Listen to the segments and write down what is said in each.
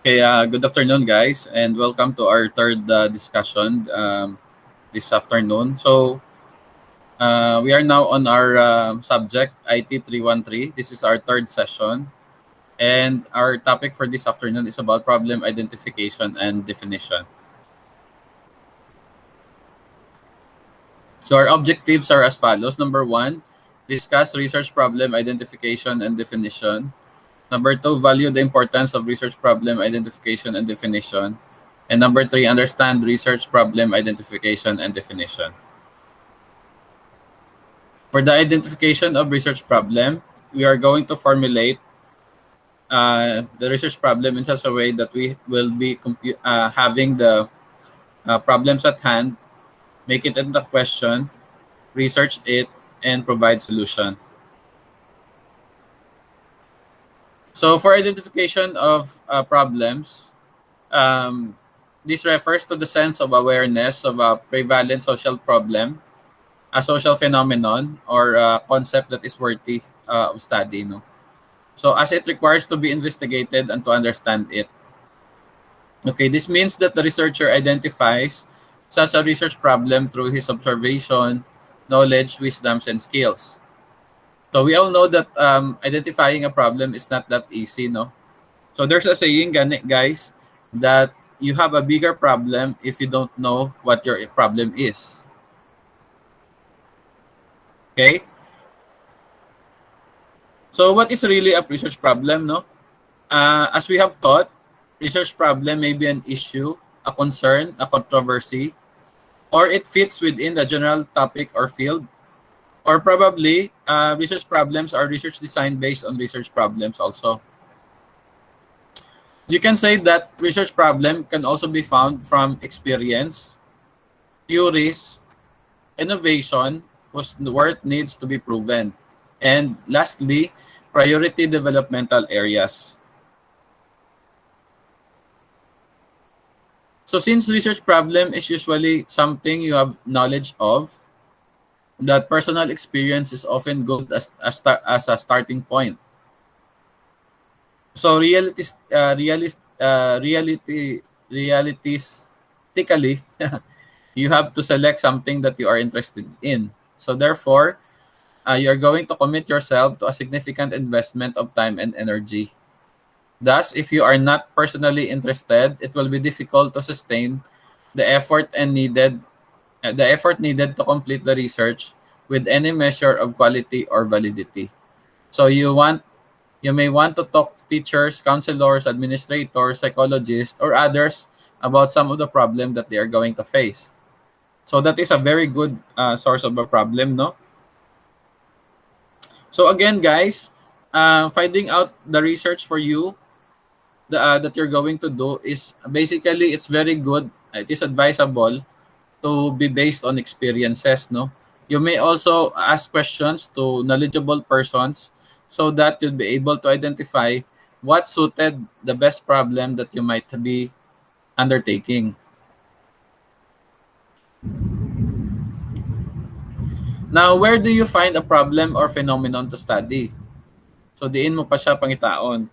Okay, good afternoon, guys, and welcome to our third discussion this afternoon. We are now on our subject, IT 313. This is our third session, and our topic for this afternoon is about problem identification and definition. So, our objectives are as follows. Number one, discuss research problem identification and definition. Number two, value the importance of research problem identification and definition. And number three, understand research problem identification and definition. For the identification of research problem, we are going to formulate the research problem in such a way that we will be having the problems at hand, make it into question, research it, and provide solution. So for identification of problems, this refers to the sense of awareness of a prevalent social problem, a social phenomenon, or a concept that is worthy of study. No? So as it requires to be investigated and to understand it. Okay, this means that the researcher identifies such a research problem through his observation, knowledge, wisdoms, and skills. So we all know that identifying a problem is not that easy, no? So there's a saying, guys, that you have a bigger problem if you don't know what your problem is. Okay? So what is really a research problem, no? As we have taught, research problem may be an issue, a concern, a controversy, or it fits within the general topic or field, or probably research problems are research design based on research problems also. You can say that research problem can also be found from experience, theories, innovation, whose worth needs to be proven, and lastly, priority developmental areas. So since research problem is usually something you have knowledge of, that personal experience is often good as a starting point. So realistically, you have to select something that you are interested in. So therefore, you are going to commit yourself to a significant investment of time and energy. Thus, if you are not personally interested, it will be difficult to sustain the effort needed to complete the research with any measure of quality or validity. So you may want to talk to teachers, counselors, administrators, psychologists, or others about some of the problem that they are going to face. So that is a very good source of a problem, no? So again, guys, finding out the research for you that you're going to do is basically, it's very good. It is advisable to be based on experiences, no? You may also ask questions to knowledgeable persons so that you'll be able to identify what suited the best problem that you might be undertaking. Now, where do you find a problem or phenomenon to study? So, diin mo pa siya pangitaon.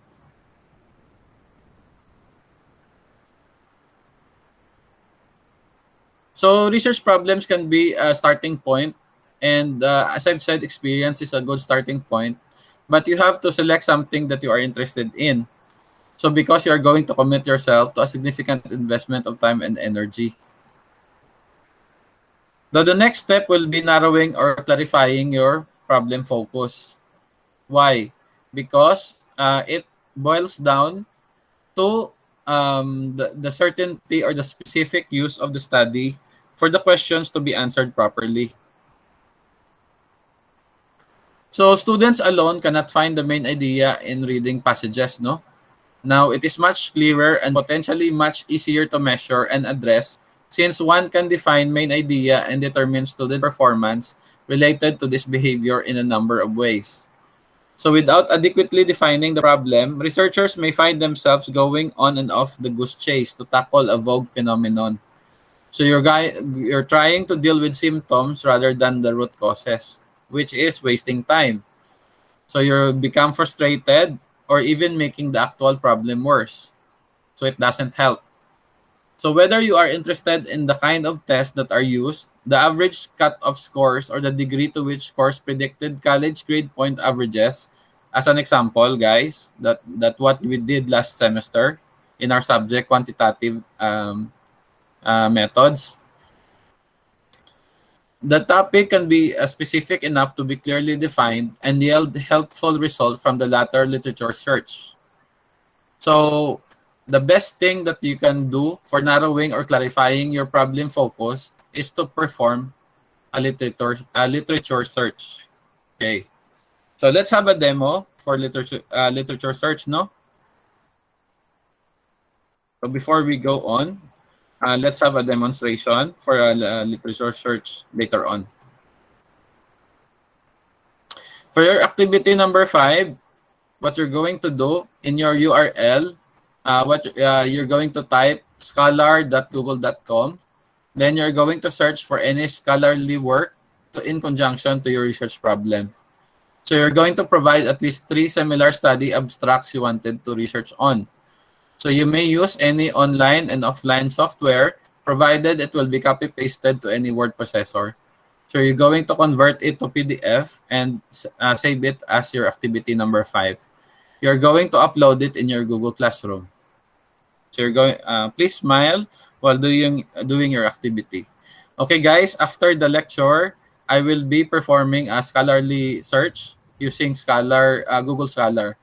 So, research problems can be a starting point. And as I've said, experience is a good starting point. But you have to select something that you are interested in. So, because you are going to commit yourself to a significant investment of time and energy. Now, the next step will be narrowing or clarifying your problem focus. Why? Because it boils down to the certainty or the specific use of the study for the questions to be answered properly. So students alone cannot find the main idea in reading passages, no? Now, it is much clearer and potentially much easier to measure and address since one can define main idea and determine student performance related to this behavior in a number of ways. So without adequately defining the problem, researchers may find themselves going on and off the goose chase to tackle a vague phenomenon. So you're trying to deal with symptoms rather than the root causes, which is wasting time. So you become frustrated or even making the actual problem worse. So it doesn't help. So whether you are interested in the kind of tests that are used, the average cut-off scores, or the degree to which scores predicted college grade point averages, as an example, guys, that what we did last semester in our subject quantitative methods, the topic can be specific enough to be clearly defined and yield helpful result from the latter literature search. So the best thing that you can do for narrowing or clarifying your problem focus is to perform a literature search. Okay. So let's have a demo for literature search, no? So before we go on, let's have a demonstration for a literature search later on. For your activity number 5, what you're going to do in your URL, you're going to type scholar.google.com. Then you're going to search for any scholarly work in conjunction to your research problem. So you're going to provide at least 3 similar study abstracts you wanted to research on. So you may use any online and offline software, provided it will be copy-pasted to any word processor. So you're going to convert it to PDF and save it as your activity number 5. You're going to upload it in your Google Classroom. So you're going, please smile while doing your activity. Okay, guys, after the lecture, I will be performing a scholarly search using Google Scholar.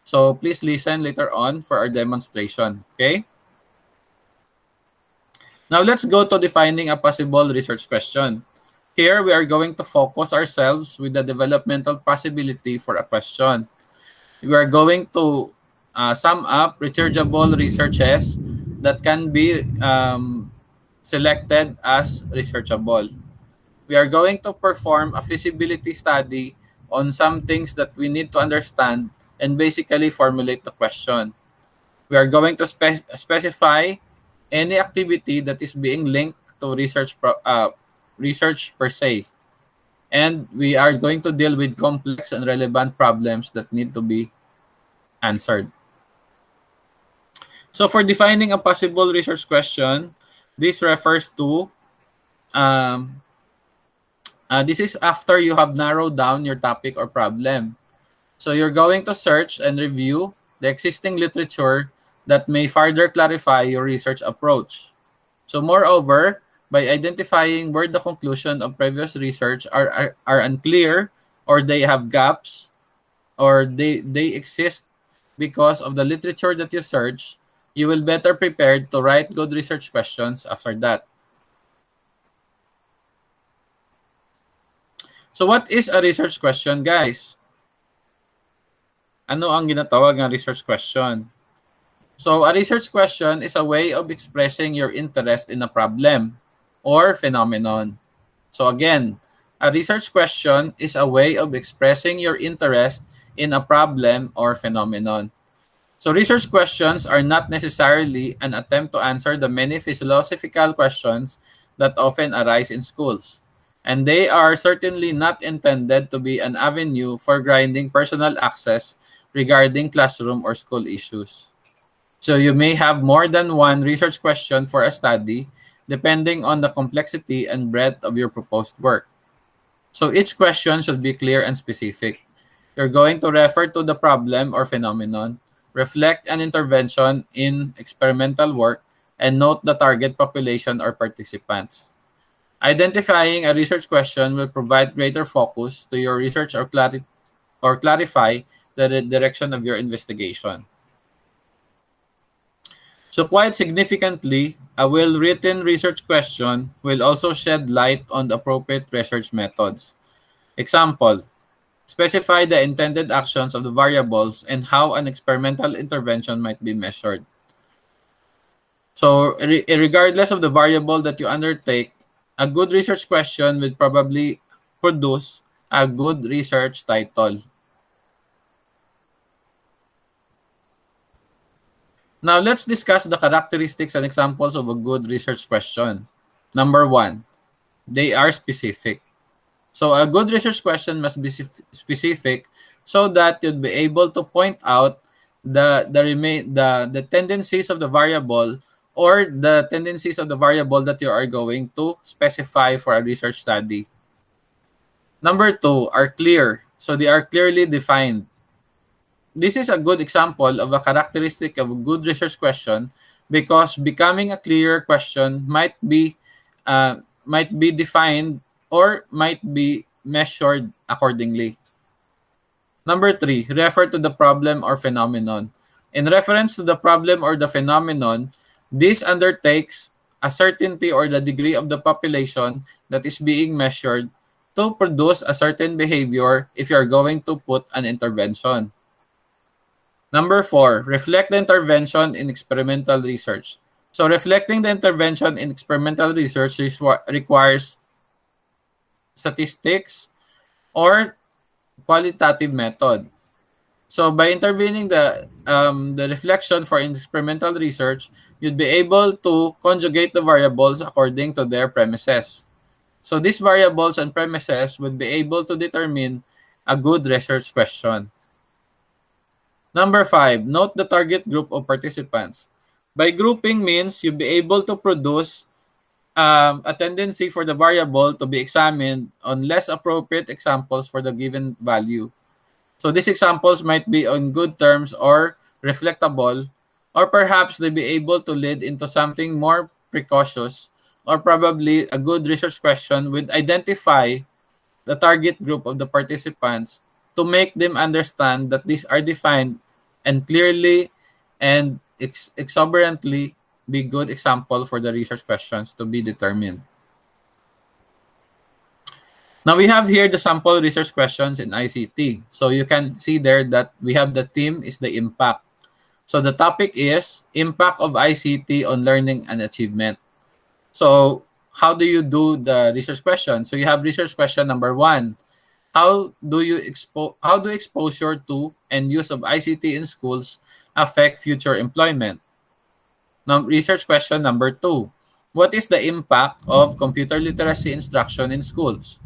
So please listen later on for our demonstration, okay? Now let's go to defining a possible research question. Here, we are going to focus ourselves with the developmental possibility for a question. We are going to sum up rechargeable researches that can be selected as researchable. We are going to perform a feasibility study on some things that we need to understand and basically formulate the question. We are going to specify any activity that is being linked to research per se. And we are going to deal with complex and relevant problems that need to be answered. So for defining a possible research question, this refers to, this is after you have narrowed down your topic or problem. So you're going to search and review the existing literature that may further clarify your research approach. So moreover, by identifying where the conclusion of previous research are unclear, or they have gaps, or they exist because of the literature that you search, you will better prepared to write good research questions after that. So what is a research question, guys? Ano ang ginatawag ng research question? So a research question is a way of expressing your interest in a problem or phenomenon. So again, a research question is a way of expressing your interest in a problem or phenomenon. So research questions are not necessarily an attempt to answer the many philosophical questions that often arise in schools. And they are certainly not intended to be an avenue for gaining personal access regarding classroom or school issues. So you may have more than one research question for a study, depending on the complexity and breadth of your proposed work. So each question should be clear and specific. You're going to refer to the problem or phenomenon, reflect an intervention in experimental work, and note the target population or participants. Identifying a research question will provide greater focus to your research or clarify the direction of your investigation. So quite significantly, a well-written research question will also shed light on the appropriate research methods. Example, specify the intended actions of the variables and how an experimental intervention might be measured. So regardless of the variable that you undertake, a good research question will probably produce a good research title. Now, let's discuss the characteristics and examples of a good research question. Number 1, they are specific. So a good research question must be specific so that you'd be able to point out the tendencies of the variable, or the tendencies of the variable that you are going to specify for a research study. Number two are clear. So they are clearly defined. This is a good example of a characteristic of a good research question, because becoming a clear question might be defined or might be measured accordingly. Number three, refer to the problem or phenomenon. In reference to the problem or the phenomenon, this undertakes a certainty or the degree of the population that is being measured to produce a certain behavior if you're going to put an intervention. Number four, reflect the intervention in experimental research. So reflecting the intervention in experimental research requires statistics or qualitative method. So by intervening the reflection for experimental research, you'd be able to conjugate the variables according to their premises. So these variables and premises would be able to determine a good research question. Number five, note the target group of participants. By grouping means you'll be able to produce a tendency for the variable to be examined on less appropriate examples for the given value. So these examples might be on good terms or reflectable, or perhaps they be able to lead into something more precocious, or probably a good research question would identify the target group of the participants to make them understand that these are defined and clearly and exuberantly be good example for the research questions to be determined. Now we have here the sample research questions in ICT. So you can see there that we have the theme is the impact. So the topic is impact of ICT on learning and achievement. So how do you do the research question? So you have research question number one. How do exposure to and use of ICT in schools affect future employment? Now, research question number two. What is the impact of computer literacy instruction in schools?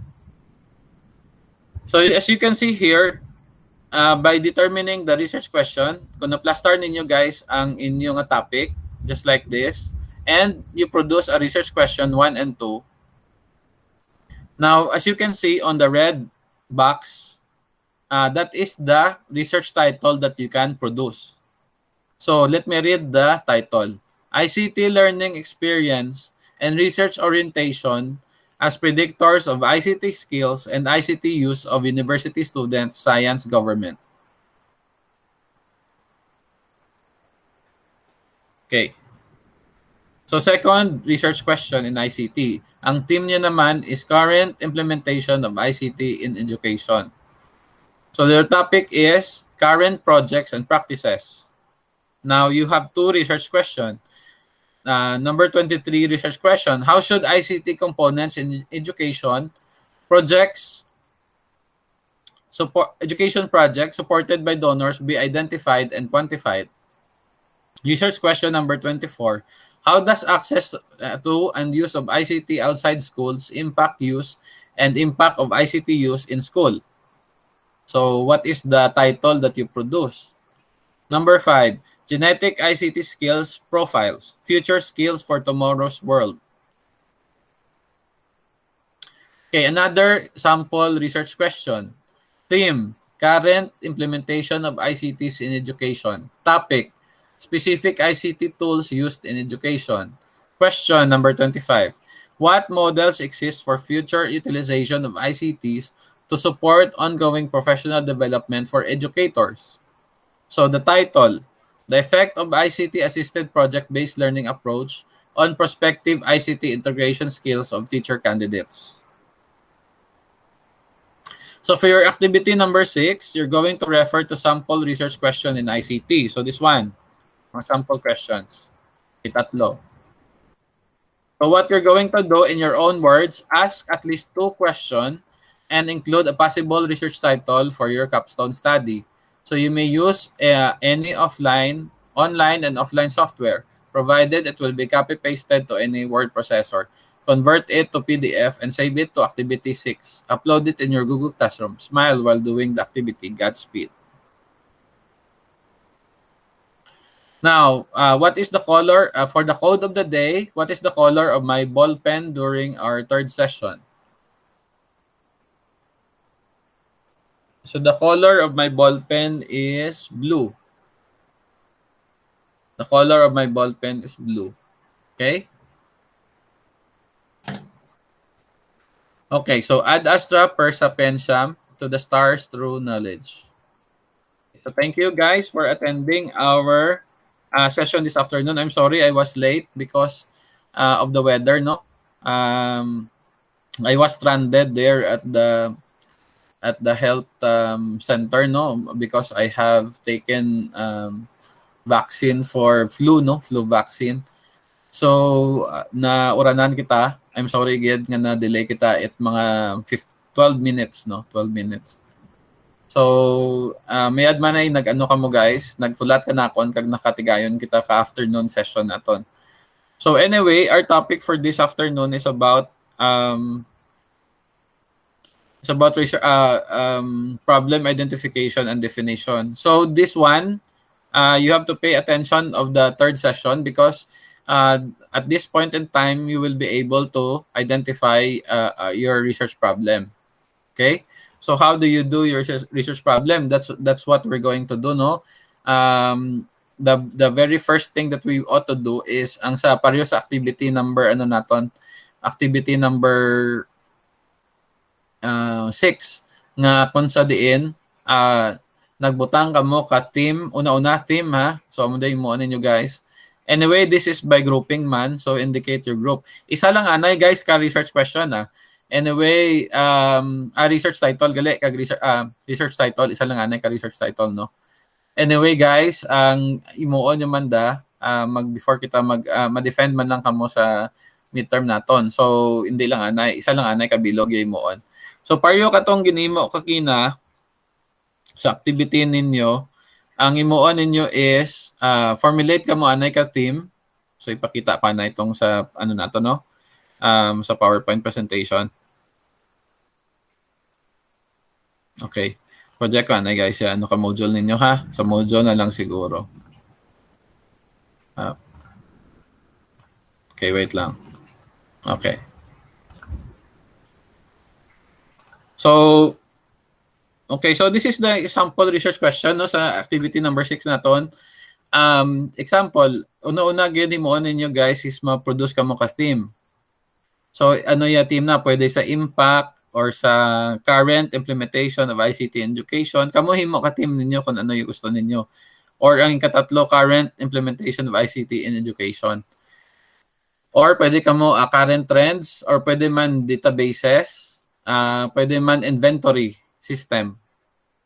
So as you can see here, by determining the research question, kung na-plaster ninyo guys ang inyong topic, just like this, and you produce a research question 1 and 2. Now, as you can see on the red box, that is the research title that you can produce. So let me read the title. ICT Learning Experience and Research Orientation as Predictors of ICT Skills and ICT Use of University Students, Science, Government. Okay. So second research question in ICT. Ang theme niya naman is Current Implementation of ICT in Education. So their topic is Current Projects and Practices. Now you have two research questions. Number 23 research question. How should ICT components in education education projects supported by donors be identified and quantified? Research question number 24. How does access to and use of ICT outside schools impact use and impact of ICT use in school? So what is the title that you produce? Number 5. Genetic ICT Skills Profiles, Future Skills for Tomorrow's World. Okay, another sample research question. Theme, Current Implementation of ICTs in Education. Topic, Specific ICT Tools Used in Education. Question number 25. What models exist for future utilization of ICTs to support ongoing professional development for educators? So the title, The Effect of ICT-Assisted Project-Based Learning Approach on Prospective ICT Integration Skills of Teacher Candidates. So for your activity number 6, you're going to refer to sample research question in ICT. So this one, mga sample questions. Itatlo. So what you're going to do in your own words, ask at least 2 questions and include a possible research title for your capstone study. So you may use any online and offline software, provided it will be copy-pasted to any word processor. Convert it to PDF and save it to Activity 6. Upload it in your Google Classroom. Smile while doing the activity. Godspeed. Now, what is the color for the code of the day? What is the color of my ball pen during our third session? So the color of my ball pen is blue. The color of my ball pen is blue. Okay? Okay, so ad astra per sapientiam to the stars through knowledge. So thank you guys for attending our session this afternoon. I'm sorry I was late because of the weather, no? Um, I was stranded there at the health center, no, because I have taken vaccine for flu, no, flu vaccine. So na uranan kita. I'm sorry gid nga na delay kita at mga 12 minutes, no, 12 minutes. So may adman ay nag-ano ka mo guys, nagtulat ka nakon kag nakatigayon kita ka afternoon session naton. So anyway, our topic for this afternoon is about problem identification and definition. So this one, you have to pay attention of the third session because at this point in time, you will be able to identify your research problem. Okay? So how do you do your research problem? That's what we're going to do, no? The very first thing that we ought to do is ang sa pareho sa activity number activity number 6 nga kung sa diin nagbutang kamo ka team una team ha, so amo day mo ninyo guys. Anyway, this is by grouping man, so indicate your group. Isa lang anay guys ka research question ha. Anyway, research title gali kag research title isa lang anay ka research title, no. Anyway guys, ang imuon yung manda mag before kita ma-defend man lang kamo sa midterm naton. So hindi lang anay, isa lang anay kabilog yung imuon. So pareho katong ginimo kakina sa activity ninyo, ang imuon ninyo is formulate ka mo anay ka team. So ipakita pa na itong sa ano nato, no? Sa PowerPoint presentation. Okay. Project ka na guys, ano ka module ninyo ha? Sa module na lang siguro. Okay, wait lang. Okay. So this is the example research question, no, sa activity number 6 naton. Example, una-una gyud mo ninyo guys is ma-produce kamo ka theme. So ano ya team na pwede sa impact or sa current implementation of ICT education. Kamo himo ka team ninyo kung ano yung gusto ninyo. Or ang katatlo, current implementation of ICT in education. Or pwede kamo current trends, or pwede man databases, pwede man inventory system.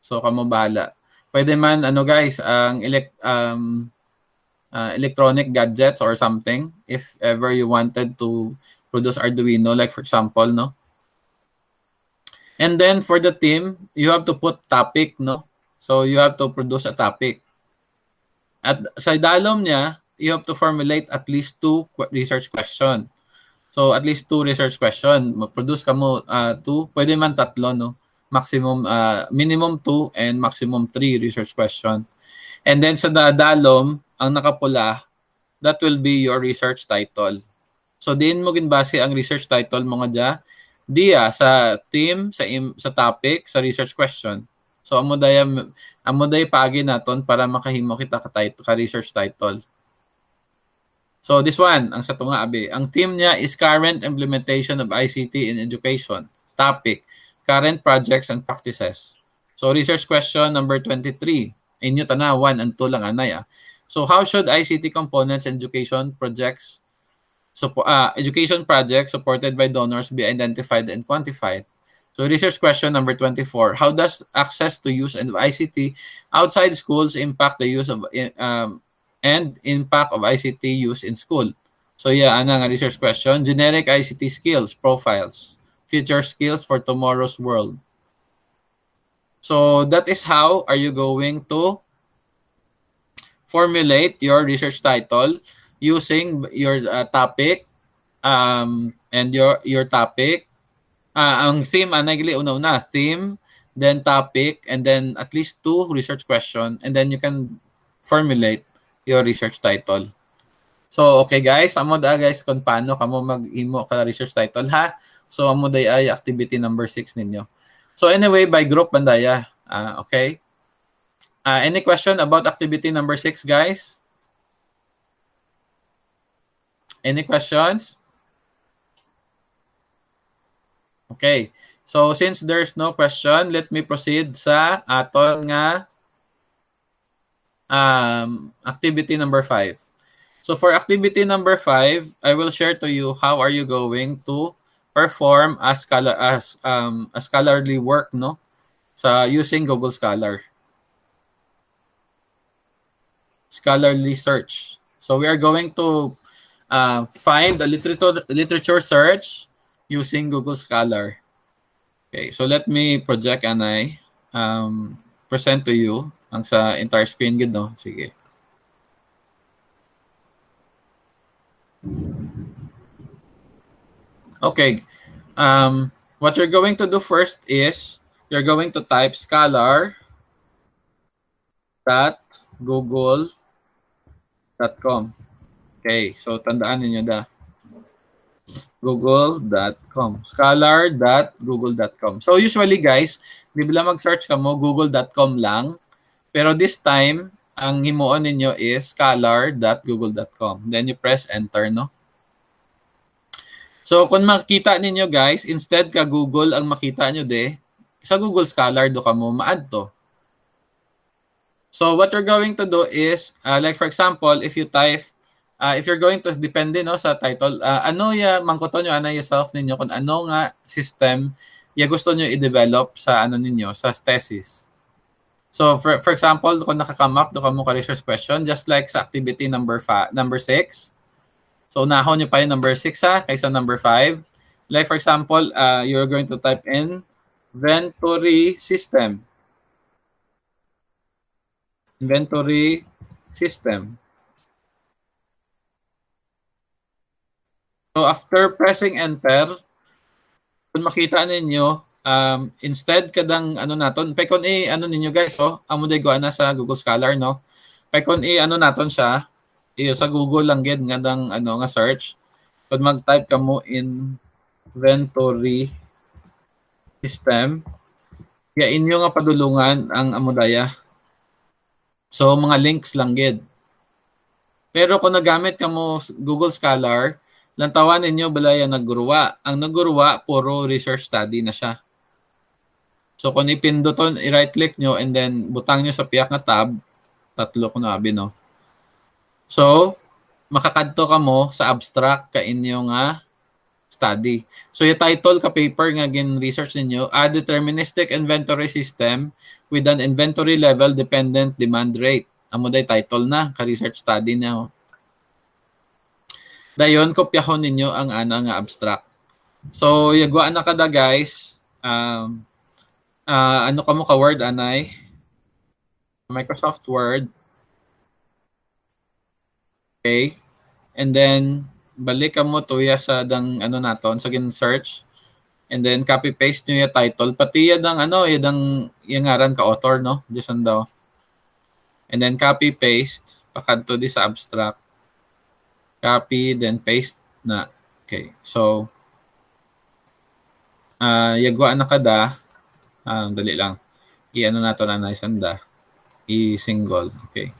So kamo bahala. Pwede man ano guys, ang electronic gadgets or something if ever you wanted to produce Arduino, like for example, no. And then for the team, you have to put topic, no. So you have to produce a topic. At sa dalom niya, you have to formulate at least 2 research question. So at least 2 research question. Mag-produce ka mo 2, pwede man 3, no. Maximum minimum 2 and maximum 3 research question. And then sa dalom, ang nakapula, that will be your research title. So diin mo ginbase ang research title mo nga dia sa team, sa topic, sa research question. So amo day paagi naton para makahimo kita ka research title. So this one, ang sa tunga abi, ang team niya is current implementation of ICT in education. Topic, current projects and practices. So research question number 23. Inyo tana 1 and 2 lang anay. So how should ICT components and education projects supported by donors be identified and quantified? So research question number 24. How does access to use of ICT outside schools impact the use of and impact of ICT use in school? So yeah, ana nga research question. Generic ICT skills profiles. Future skills for tomorrow's world. So that is how are you going to formulate your research title using your topic and your topic. Ang theme anagili una theme, then topic, and then at least 2 research question, and then you can formulate your research title. So okay guys, amo da guys kung paano kamo mag-imo ka research title ha. So amo day ay activity number 6 ninyo. So anyway, by group bandaya. Okay. Any question about activity number 6 guys? Any questions? Okay. So since there's no question, let me proceed sa aton nga activity number 5. So for activity number 5, I will share to you how are you going to perform a scholarly work no sa using Google scholarly search. So we are going to find a literature search using Google Scholar. Okay, so let me project and I present to you ang sa entire screen gid no. Sige. Okay. What you're going to do first is you're going to type scholar.google.com. Okay, so tandaan niyo da. google.com. Scholar.google.com. So usually guys, di ba mag-search ka mo google.com lang, pero this time ang himuon ninyo is scholar.google.com. Then you press enter no. So kung makita ninyo guys, instead ka Google ang makita nyo sa Google Scholar do ka mo ma-add to. So what you're going to do is, like for example, if you type, if you're going to depende no sa title, ano ya mangkuton nyo ana yourself ninyo kung ano nga system ya gusto nyo i-develop sa ano ninyo sa thesis. So for example, kung nakaka-come up do ka mo ka research question just like sa activity number 6. So nahon nyo pa yung number 6 ha kaysa number 5. Like for example, you're going to type in inventory system. Inventory system. So after pressing enter, kung makita ninyo, instead kadang ano naton, pekon ano ninyo guys, amo day go na sa Google Scholar no. Pekon ano naton siya, sa Google lang gid nga dang ano nga search. Kung mag-type ka mo inventory system, ya inyo nga padulungan ang amudaya. So mga links lang gid. Pero kung nagamit ka mo Google Scholar, lantawan ninyo balay nagguruwa. Ang nagguruwa puro research study na siya. So kung ipinduton, i-right click nyo and then butang nyo sa piyak na tab, tatlo ko nabi no. So makakadto ka mo sa abstract ka inyo nga study. So yung title ka paper nga gin research ninyo, a deterministic inventory system with an inventory level dependent demand rate. Amo day title na ka research study na. Dayon kopyahon ninyo ang ana nga abstract. So yagwa na kada guys, ano ka mo ka Word anay? Microsoft Word. Okay. And then balik ka mo tuya sa dang ano naton sa gin search and then copy paste nyo yung title pati yadang ano yadang yung ngaran ka author no diyan daw and then copy paste pakadto di sa abstract copy then paste na. Okay, so yagwa na kada dali lang i-ano nato na naisanda i-single. Okay,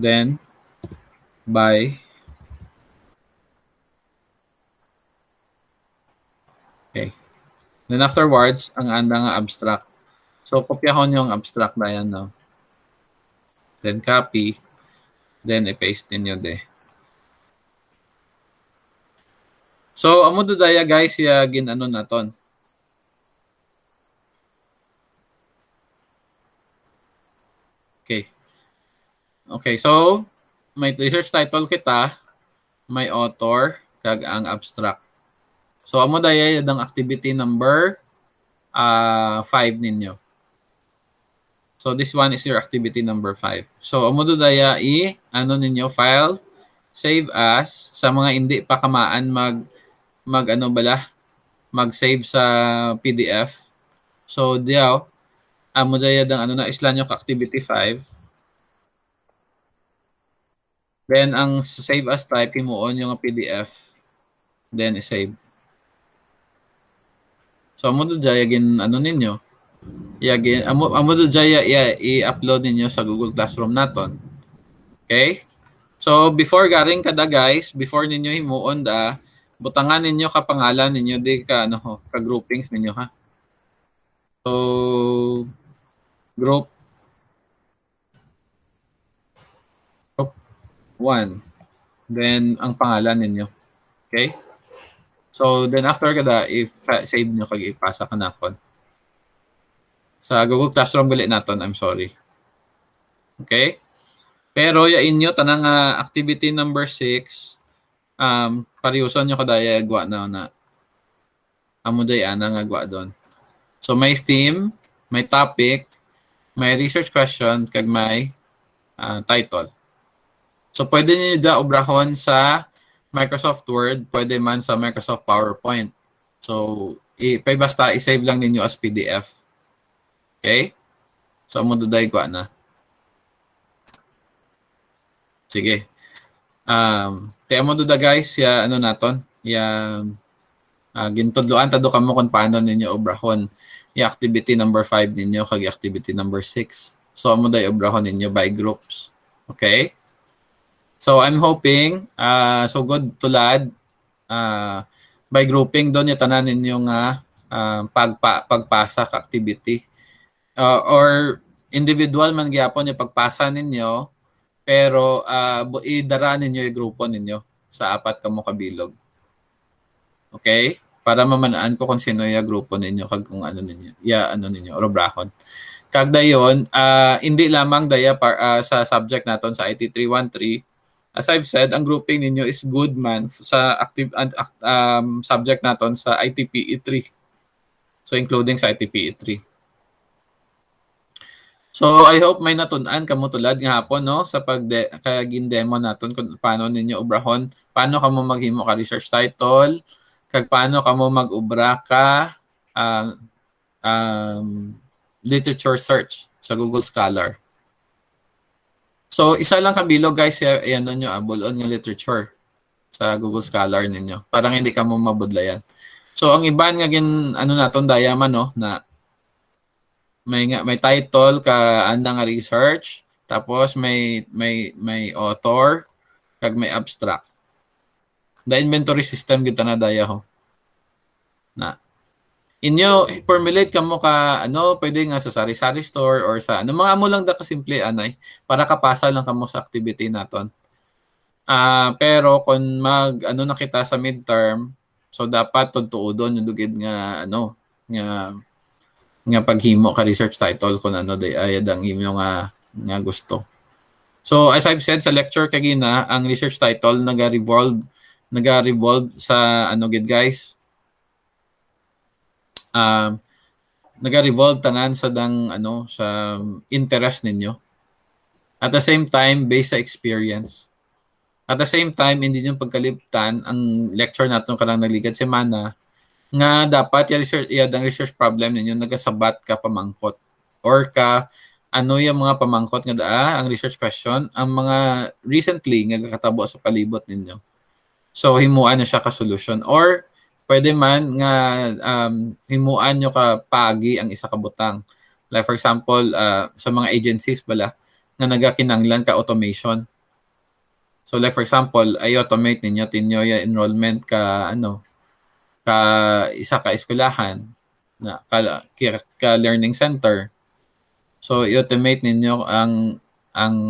then by okay. Then afterwards, ang anda nga abstract. So kopyahon yung abstract na yan no. Then copy, then i-paste ninyo So amo do daya guys ya gin ano naton. Okay. Okay, so may research title kita, may author, kag ang abstract. So amo daya yung activity number 5 ninyo. So this one is your activity number 5. So amo do daya ano ninyo file, save as sa mga hindi pa kamaan mag ano bala, mag-save sa PDF. So diyaw amo daya dang ano na isla nyo ka activity 5. Then ang save as type himuon yung PDF. Then i-save. So amo do jaya gin ano ninyo. Yagin amo do jaya i-upload ninyo sa Google Classroom naton. Okay? So before garing kada guys, before ninyo himuon da, butangan ninyo ka pangalan ninyo di ka ano ka groupings ninyo ha. So group 1. Then ang pangalan ninyo. Okay? So then after kada if save nyo kag ipasa ka nakon. Sa Google Classroom gali naton, I'm sorry. Okay? Pero ya inyo tanang activity number 6 pariuson nyo kadaya gwa na amo day ana nga gwa doon. So may theme, may topic, may research question kag may title. So pwede niyo da obrahon sa Microsoft Word, pwede man sa Microsoft PowerPoint. So basta i-save lang ninyo as PDF. Okay? So amo duday gwa na. Sige. Kaya mo duda guys, ya ano naton, ya gintudloan tado kamo kung paano ninyo obrahon ya activity number 5 ninyo kag activity number 6. So amo day obrahon ninyo by groups. Okay? So I'm hoping so good tulad by grouping doon yung tanan ninyo nga pagpasa ka activity. Or individual man gyapon yung pagpasa ninyo pero idara ninyo yung grupo ninyo sa 4 kamo kabilog. Okay? Para mamanaan ko kung sino yung grupo ninyo kag kung ano ninyo. Ano ninyo, obrahon. Kag dayon, hindi lamang daya sa subject naton sa IT 313. As I've said, ang grouping ninyo is good man sa active subject naton sa ITPE 3. So including sa ITPE 3. So I hope may natun-an kamo tulad nga hapon no sa kagin demo naton kung paano ninyo obrahon, paano kamo maghimo ka research title, kag paano kamo mag-ubra ka literature search sa Google Scholar. So isa lang kabilog guys, ayan ninyo bulon nga literature sa Google Scholar ninyo. Parang hindi kamo mabudlayan. So ang iban nga gin ano naton dayaman no na may title ka anda nga research, tapos may author kag may abstract. The inventory system kita na daya ho. Na inyo formulate kamo ka ano pwede nga sa sari-sari store or sa ano mga amo lang da ka simple anay para kapasa lang kamo sa activity naton. Pero kung ano na kita sa midterm, so dapat tutuodon yung dugid nga ano nga paghimo ka research title kung ano day ayad ang imo nga gusto. So as I've said sa lecture kagina, ang research title naga-revolve sa ano gid guys. Naga-revolve tanan sa dang ano sa interest ninyo. At the same time based sa experience. At the same time hindi niyo pagkaliptan ang lecture naton karang nagligad semana nga dapat yung research problem ninyo nagasabat ka pamangkot or ka ano yung mga pamangkot nga ang research question ang mga recently nga kakatabo sa palibot ninyo. So himuan nyo siya ka solution or pwede man nga himuan nyo ka pagi ang isa ka butang. Like for example, sa mga agencies bala nga nagakinanglan ka automation. So like for example, ay automate ninyo tinyo yung enrollment ka ano ka isa ka eskwelahan na ka learning center. So i-automate ninyo ang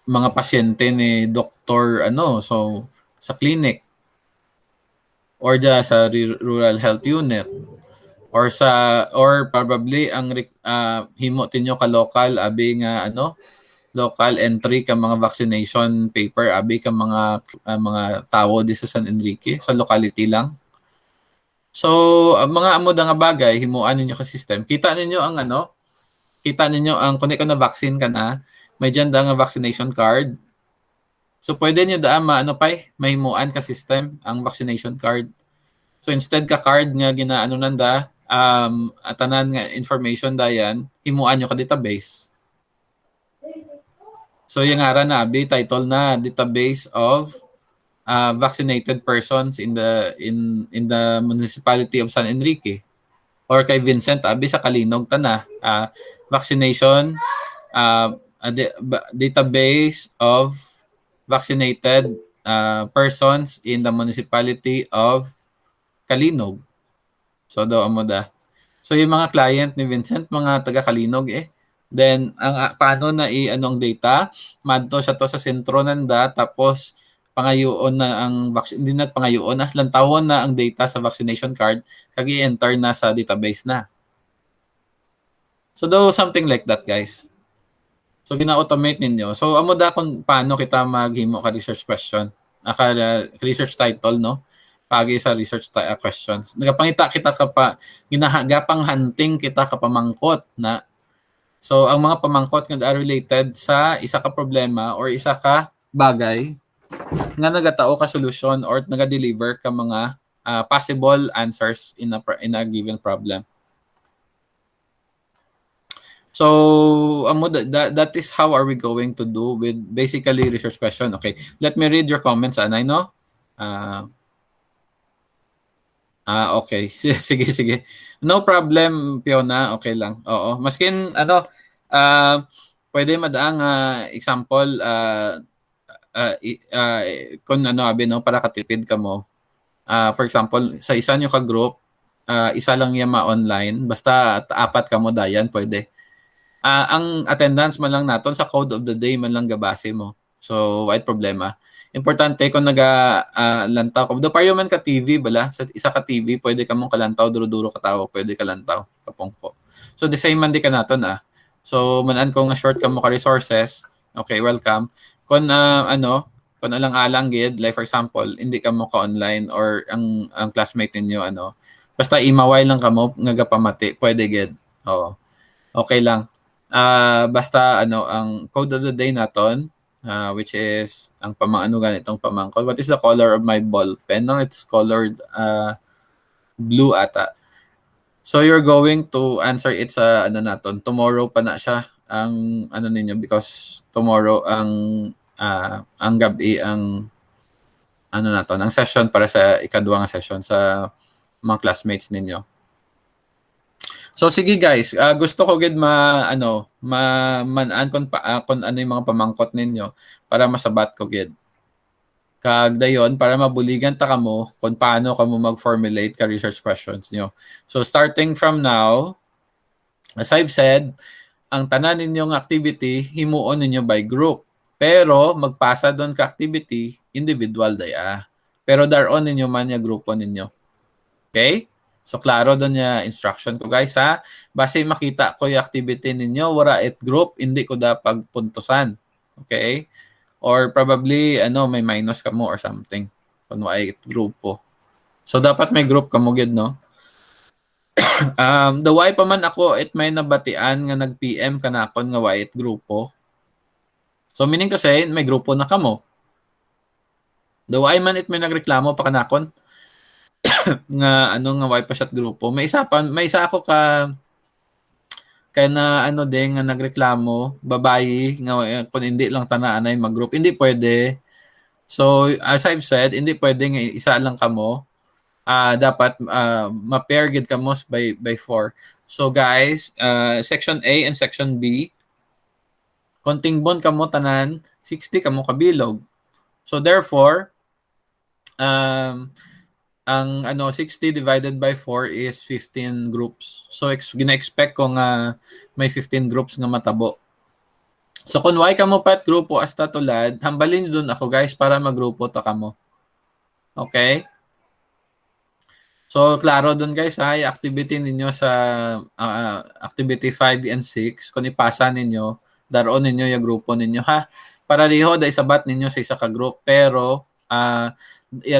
mga pasyente ni doktor ano so sa clinic or sa rural health unit or probably ang himo tinyo ka local abi nga ano local entry ka mga vaccination paper abi ka mga tawo di sa San Enrique sa locality lang. So mga amo nga bagay himuan ninyo ka system. Kita ninyo ang kung ka na vaccine ka na, may diyan nga vaccination card. So pwede niyo mahimuan ka system ang vaccination card. So instead ka card nga ginaano nanda tanan nga information dayan himuan nyo ka database. So yung ngaran na abi title na database of vaccinated persons in the municipality of San Enrique, or kay Vincent abi sa Kalinog tana, vaccination database of vaccinated persons in the municipality of Kalinog. So do amo da. So yung mga client ni Vincent mga taga Kalinog Then ang paano na i-anong data, madto siya to sa sentro nanda, tapos pangayoon na ang vaccine, hindi na pangayoon na lantawon na ang data sa vaccination card kag i-enter na sa database na. So do something like that, guys. So gina-automate ninyo. So amo da kung paano kita maghimo ka research question, research title, no? Pagi sa research questions. Nagapangita kita ka pa ginahagapang hunting kita ka pamangkot na. So ang mga pamangkot nga are related sa isa ka problema or isa ka bagay nga nagatao ka solution or naga-deliver ka mga possible answers in a given problem. So that is how are we going to do with basically research question. Okay, let me read your comments, Anay, no? Okay. Sige. No problem, Fiona. Okay lang. Oo. Maskin, pwede madaang example, kung abi, no, para katipid ka mo. For example, sa isa nyo ka-group, isa lang yung ma-online. Basta apat ka mo dayan, pwede. Ang attendance man lang naton sa code of the day man lang gabase mo. So, white problema. Importante kung lantaw ka. Do payo man ka TV bala, sa isa ka TV pwede ka mong kalantaw duro-duro ka tawo, pwede ka lantaw kapongko. So the same man di ka naton So manan ko nga short ka mo ka resources. Okay, welcome. Kung kung alang-alang gid, like for example, hindi ka mo ka online or ang classmate ninyo basta imaway lang ka mo nga gapamati, pwede gid. Oo. Okay lang. Basta ang code of the day naton, which is ang ganitong pamangkot. What is the color of my ball pen? No, it's colored blue ata. So you're going to answer it sa naton. Tomorrow pa na siya ang ninyo, because tomorrow ang gabi ang naton, ang session para sa ikaduhang session sa mga classmates ninyo. So sige guys, gusto ko gid manan kung ano yung mga pamangkot ninyo para masabat ko gid. Kag dayon para mabuligan ta kamo kung paano kamo mag-formulate ka research questions nyo. So starting from now, as I've said, ang tanan ninyong activity himuon ninyo by group. Pero magpasa doon ka activity individual daya. Pero daron ninyo man ya grupo ninyo. Okay? So, klaro doon yung instruction ko, guys, ha? Base makita ko yung activity ninyo, wara it group, hindi ko da pagpuntusan. Okay? Or probably, may minus ka mo or something. Kung wala it grupo. So, dapat may group ka mo, gid, no? The why pa man ako, it may nabatian nga nag-PM kanakon nga why it grupo. So, meaning to say, may grupo na ka mo. The why man it may nagreklamo pa kanakon, nga nga wipe shot grupo. May isa ako kaya na din nga nagreklamo, babayi nga kung hindi lang tanaan ay mag-group, hindi pwede. So as I've said, hindi pwede nga isa lang kamo. Dapat ma-pair gid kamo by 4. So guys, section A and section B, konting bon kamo tanan, 60 kamo kabilog. So therefore, ang 60 divided by 4 is 15 groups. So gina-expect ko nga may 15 groups nga matabo. So kung why kamo pat grupo hasta tulad, hambalin niyo dun ako guys para magrupo ta kamo. Okay? So klaro dun guys, activity ninyo sa activity 5 and 6, kung ipasa ninyo, daron ninyo yung grupo ninyo ha. Para riho da isabat ninyo sa isa ka group, pero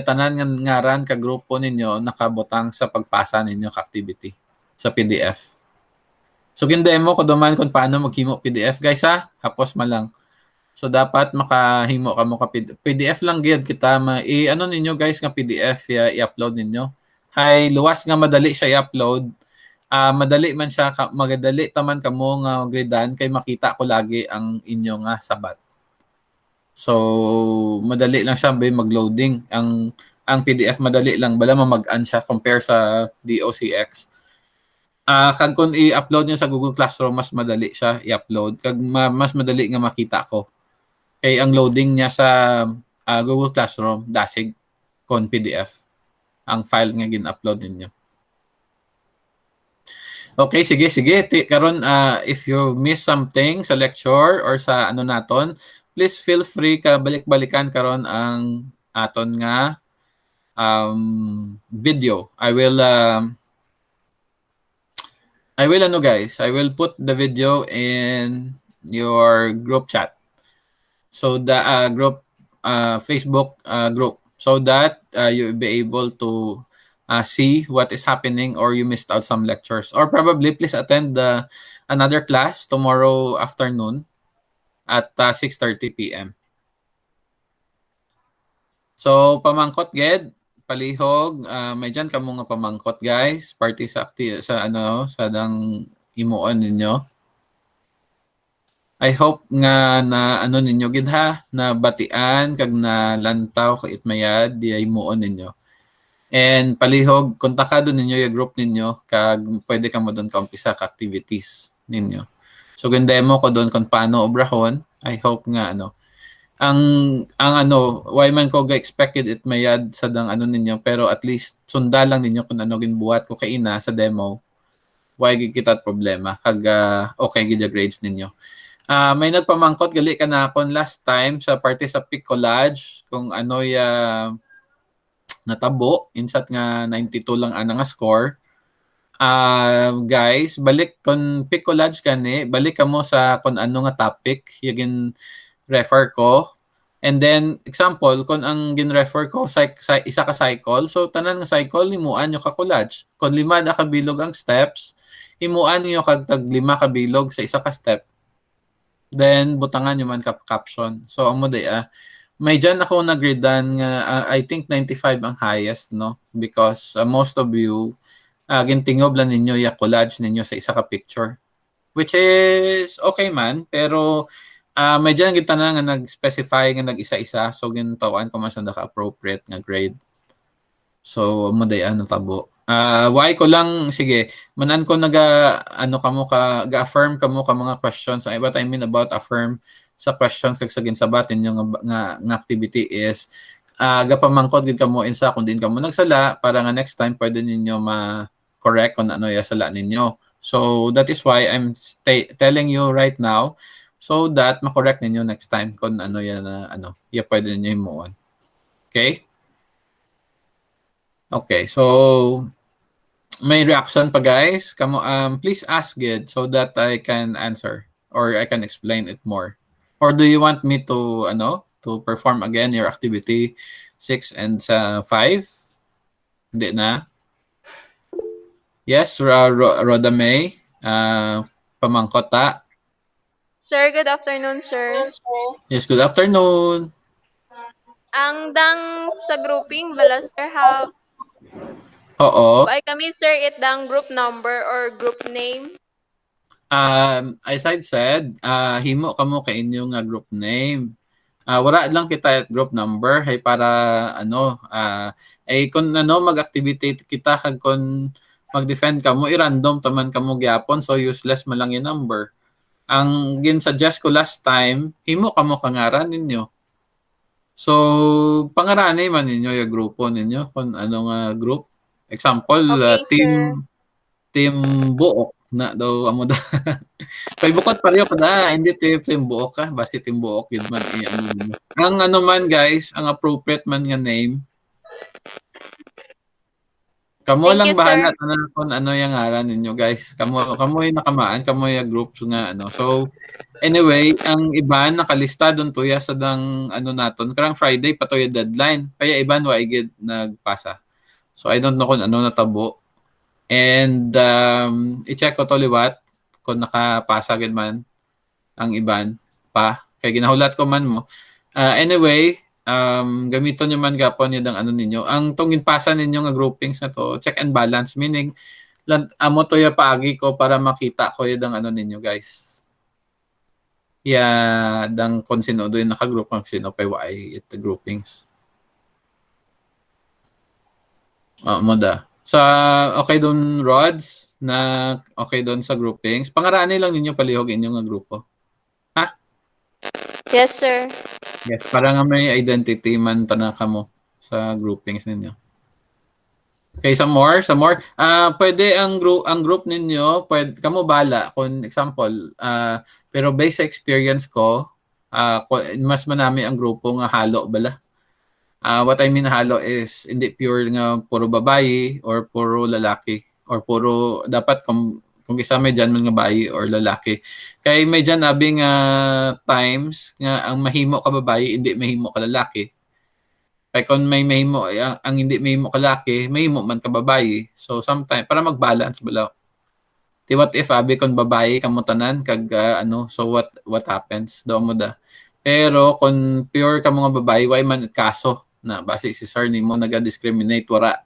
tanan nga ngaran ka grupo ninyo nakabutang sa pagpasa ninyo ka activity sa PDF. So gindemo ko duman kung paano maghimo PDF guys ha, hapos malang. So dapat makahimo ka mo ka PDF lang gid kita ninyo guys nga PDF i-upload ninyo. Luwas nga madali siya i-upload. madali man siya magadali taman kamo nga gradean kay makita ko lagi ang inyo nga sabat. So madali lang siya mag-loading. Ang PDF madali lang bala mag-an siya compare sa DOCX. Kag kung i-upload niyo sa Google Classroom mas madali siya i-upload kag mas madali nga makita ko. Kay ang loading niya sa Google Classroom dasig kon PDF ang file nga gin-upload ninyo. Okay, sige. Karon if you miss something sa lecture or sa ano naton, please feel free ka balik-balikan karon ang aton nga video. I will I will put the video in your group chat. So the group Facebook group so that you'll be able to see what is happening or you missed out some lectures or probably please attend another class tomorrow afternoon at 6:30 p.m. So pamangkot ged palihog may dyan kamo nga pamangkot guys party sa sa dang imuon ninyo. I hope nga na ano ninyo gid ha na batian kag na lantaw kay itmayad di ay muon ninyo. And palihog kontakado ninyo yung group ninyo kag pwede ka mo doon ka umpisa ka activities ninyo. So demo ko doon kung paano obrahon. I hope nga ang why man ko expected itmayad sa dang ninyo pero at least sunda lang ninyo kung ano ginbuhat ko kay ina sa demo. Why gid kita problema kag okay gid yung grades ninyo. May nagpamangkot gali ka na akon last time sa party sa Pic Collage kung ano natabo insat nga 92 lang ana nga score. Guys, balik kon Pic Collage kani, balik kamo sa kung ano nga topic yung refer ko. And then example kung ang gin-refer ko sa isa ka cycle, so tanan nga cycle himuan nyo ka collage. Kung 5 na kabilog ang steps, himuan niyo kag tag 5 kabilog sa isa ka step. Then butangan nyo man caption. So amo day may dyan ako nag-gradean nga I think 95 ang highest no because most of you gintingob lang ninyo yung collage ninyo sa isa ka picture which is okay man pero may dyan kita na nga nag-specify nga nag-isa-isa so gintawan ko man siya naka-appropriate nga grade. So amo day tabo. Why ko lang sige manan ko kamo ga-affirm kamo ka mga questions. What I mean about affirm sa questions kag sa ginsabatin yung nga activity is gapamangkot gid kamo insa kung din kamo nagsala para nga next time pwede ninyo ma-correct kung ano ya sala ninyo. So that is why I'm telling you right now so that ma-correct ninyo next time kung ano ya pwede ninyo himuon. Okay? Okay, so may reaction pa guys. Please ask it so that I can answer or I can explain it more. Or do you want me to perform again your activity 6 and 5? Hindi na. Yes, Roda May, pamangkota. Sir, good afternoon, sir. Yes, good afternoon. Ang dang sa grouping bala, sir, have Oo. Why kami, sir, it dang group number or group name? As I said, himo kamo kay inyo nga group name. Wala lang kita at group number hay para kung mag-activity kita kag kung mag-defend kamo i-random taman kamo gyapon so useless man lang yung number. Ang gin-suggest ko last time, himo kamo kangaran ninyo. So pangarani man ninyo yung grupo ninyo kung ano nga group. Example, Okay, team buok na daw amo da. Kay bukod pareho kada hindi team buok ka basi team buok gid man ang man guys ang appropriate man nga name kamo Thank lang you, bahala sir. tanan kung ano yung ngaran ninyo guys kamo nakamaan kamo yung groups nga so anyway ang iban nakalista don tuya sa dang naton karang Friday pa to yung deadline kaya iban wa gid nagpasa so I don't know kung ano natabo and i-check ko to liwat kung nakapasa gid man ang iban pa kay ginahulat ko man mo anyway gamiton nyo man gapon yung ninyo ang tungin pasa ninyo nga groupings na to check and balance meaning amo to ya paagi ko para makita ko yung ano ninyo guys. Ya dang kung sino doon nakagroup kung sino pa why it the groupings. Mo da. Sa okay doon rods na okay doon sa groupings. Pangarani lang ninyo palihog inyong nga grupo. Ha? Yes, sir. Yes, para nga may identity man tanaka mo sa groupings ninyo. Okay, some more. Pwede ang group ninyo, pwede kamo bala kung example, pero based sa experience ko, mas manami ang grupo nga halo bala. What I mean halo is hindi pure nga puro babae or puro lalaki or puro dapat kung isa may dyan man nga babae or lalaki. Kay may dyan abing times nga ang mahimo ka babae, hindi mahimo ka lalaki. Kaya kung may mahimo, ang hindi mahimo ka lalaki, mahimo man ka babae. So sometimes, para mag-balance bala. Di what if abi kung babae kamutanan kag so what happens? Do mo da. Pero kung pure ka mga babae, why man kaso na base si sir nimo naga-discriminate wara.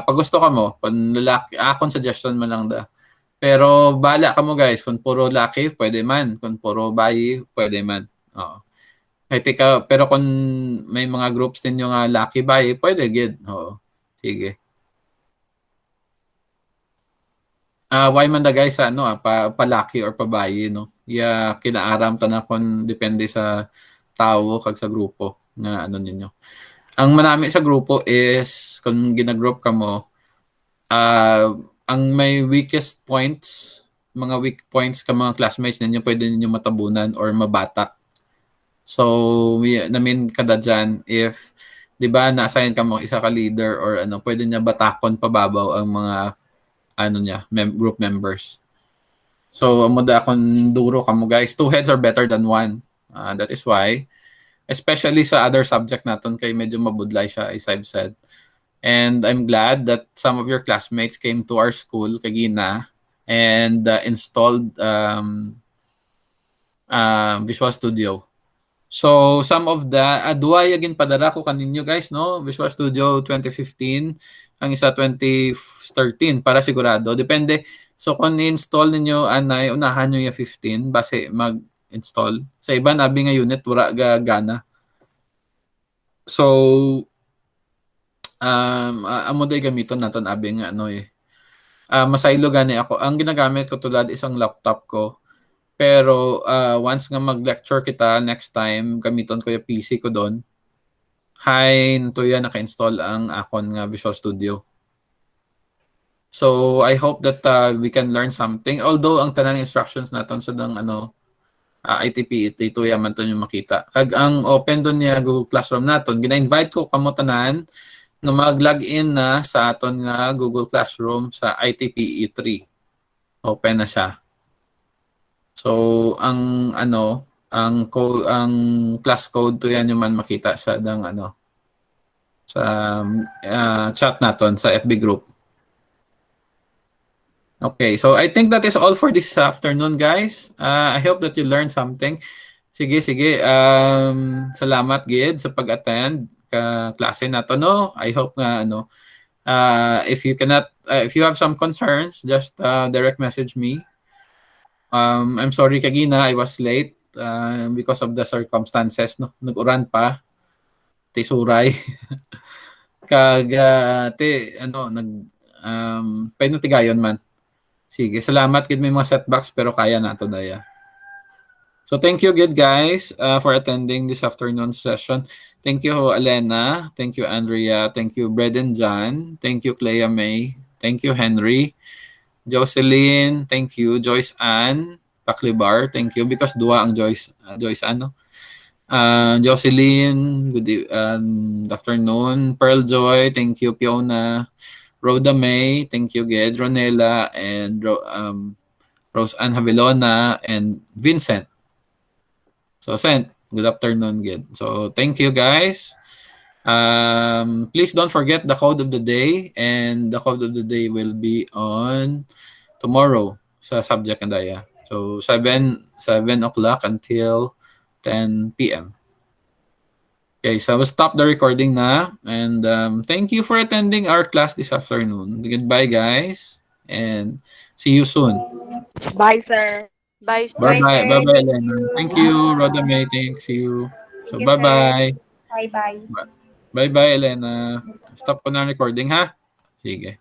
Pag gusto ka mo, kung lalaki, akong suggestion man lang da. Pero bala ka mo guys, kung puro laki, pwede man. Kung puro bayi, pwede man. Oo. Ay, teka, pero kung may mga groups din yung lucky buy, pwede, good. Oo. Sige. Why man da guys, pa-lucky or pa-buy, no? Kinaaram ta na kung depende sa tao kag sa grupo na ano ninyo. Ang manami sa grupo is, kung ginagroup ka mo, ang may weakest points, mga weak points ka mga classmates ninyo, pwede ninyo matabunan or mabatak. So, namin kada dyan, if, di ba, na-assign ka mo isa ka leader or pwede niya batakon pababaw ang mga, niya, group members. So, muda akong duro ka mo guys, 2 heads are better than 1. That is why, especially sa other subject natin, kay medyo mabudlay siya, as I've said. And I'm glad that some of your classmates came to our school, kagina, and installed Visual Studio. So some of the duay again padara ko kaninyo guys no Visual Studio 2015 ang isa 2013 para sigurado depende so kung install ninyo anay unahan nyo yung 15 base mag-install sa iba nabi nga unit wala gana so amo day gamiton naton abi nga masaylo gani ako ang ginagamit ko tulad isang laptop ko pero once nga mag-lecture kita next time, gamiton ko yung PC ko doon. Hi, tuya naka-install ang akon nga Visual Studio. So I hope that we can learn something. Although ang tanang instructions naton sa dang ITP ito yaman to yung makita. Kag ang open doon niya Google Classroom naton, gina-invite ko kamo tanan na mag-login na sa aton nga Google Classroom sa ITP 3. Open na siya. So ang class code to yan yung man makita sa sa chat naton sa FB group. Okay, so I think that is all for this afternoon guys. I hope that you learned something. Sige. Salamat gid sa pag-attend ka klase nato no. I hope nga if you have some concerns just direct message me. I'm sorry kagina I was late because of the circumstances no. Nag-uran pa. Suray. Kag penutigayon man. Sige, salamat gid may mga setbacks pero kaya nato daya. So thank you good guys for attending this afternoon session. Thank you Alena, thank you Andrea, thank you Breden John, thank you Clea May, thank you Henry. Jocelyn, thank you. Joyce Ann, Paklibar, thank you. Because dua ang Joyce Ann, no? Jocelyn, good afternoon. Pearl Joy, thank you. Fiona, Rhoda May, thank you. Ged, Ronella, and Rose Ann Havilona, and Vincent. So, Sent, good afternoon, Ged. So, thank you, guys. Please don't forget the code of the day, and the code of the day will be on tomorrow sa subject na daya. So 7 o'clock until 10 p.m. Okay, so I will stop the recording na, and thank you for attending our class this afternoon. Goodbye guys. And see you soon. Bye, sir. Bye, Bye, sir. Bye-bye. sir. Bye-bye, Thank Elena. Thank you. you, Rodame. Thanks. See you. Thank So, you, sir. bye-bye. Bye-bye. Bye-bye, Elena. Stop ko na ang recording, ha? Sige.